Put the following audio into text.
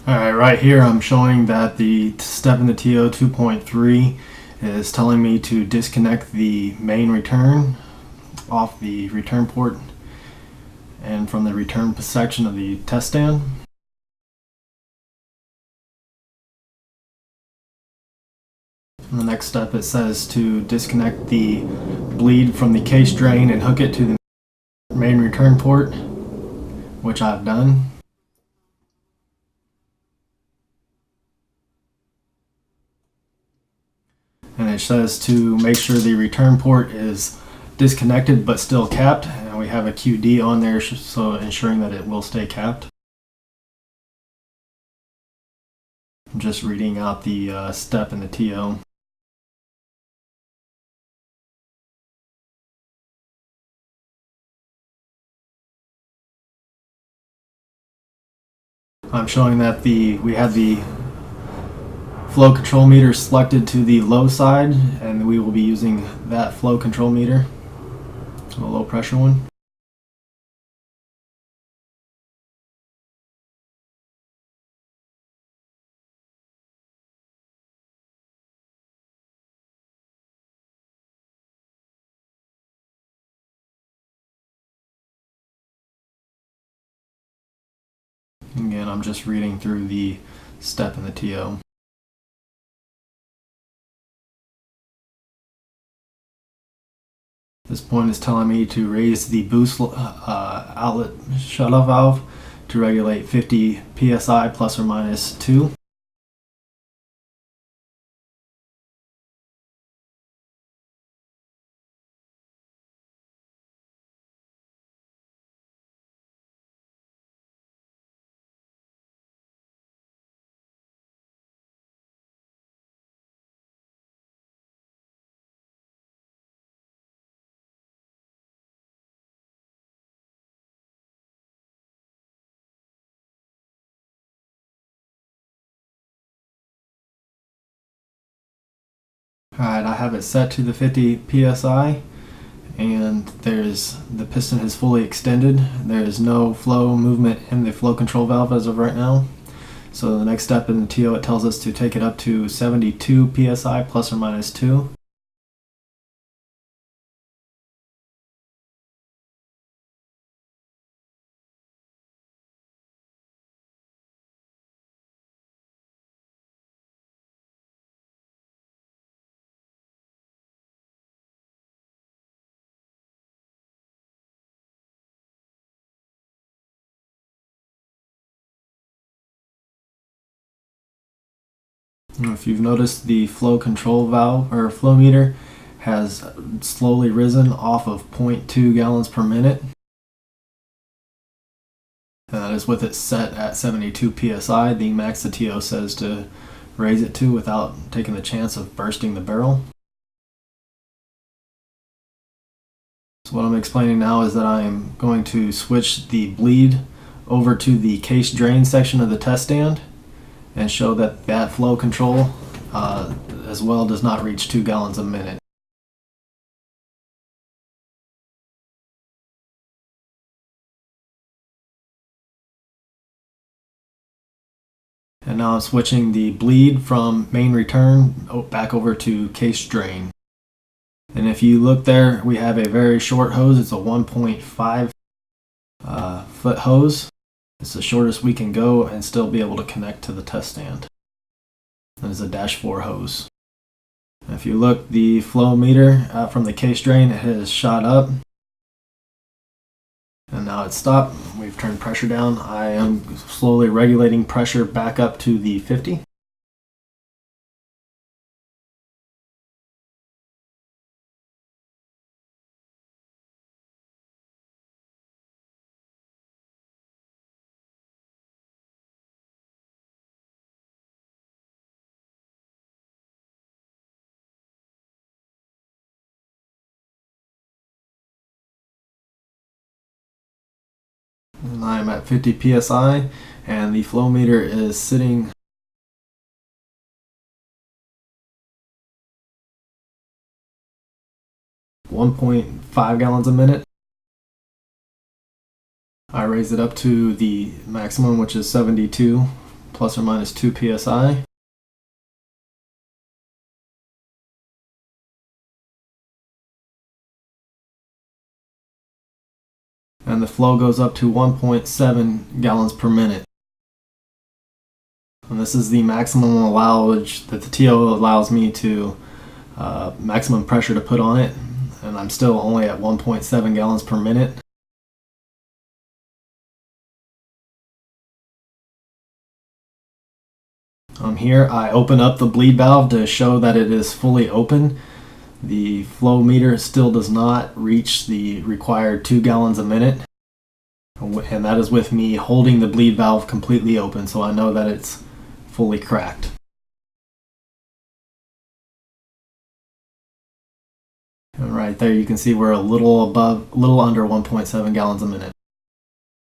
Alright, right here I'm showing that the step in the TO 2.3 is telling me to disconnect the main return off the return port and from the return section of the test stand. In the next step it says to disconnect the bleed from the case drain and hook it to the main return port, which I've done. And it says to make sure the return port is disconnected but still capped, and we have a QD on there so ensuring that it will stay capped. I'm just reading out the step in the TO. I'm showing that we had the flow control meter selected to the low side, and we will be using that flow control meter, the low pressure one. Again, I'm just reading through the step in the TO. This point is telling me to raise the boost outlet shutoff valve to regulate 50 psi plus or minus 2. Alright, I have it set to the 50 psi, and the piston is fully extended. There is no flow movement in the flow control valve as of right now. So the next step in the TO, it tells us to take it up to 72 psi plus or minus 2. If you've noticed, the flow control valve or flow meter has slowly risen off of 0.2 gallons per minute. And that is with it set at 72 psi, the max the TO says to raise it to without taking the chance of bursting the barrel. So what I'm explaining now is that I am going to switch the bleed over to the case drain section of the test stand and show that that flow control as well does not reach 2 gallons a minute. And now I'm switching the bleed from main return back over to case drain. And if you look there, we have a very short hose. It's a 1.5 foot hose. It's the shortest we can go and still be able to connect to the test stand. That is a -4 hose. And if you look, the flow meter from the case drain, it has shot up. And now it's stopped. We've turned pressure down. I am slowly regulating pressure back up to the 50. And I'm at 50 psi, and the flow meter is sitting .5 gallons a minute. I raised it up to the maximum, which is 72 plus or minus 2 psi. And the flow goes up to 1.7 gallons per minute. And this is the maximum allowage that the TO allows me to, maximum pressure to put on it. And I'm still only at 1.7 gallons per minute. Here I open up the bleed valve to show that it is fully open. The flow meter still does not reach the required 2 gallons a minute. And that is with me holding the bleed valve completely open, so I know that it's fully cracked. And right there you can see we're a little under 1.7 gallons a minute.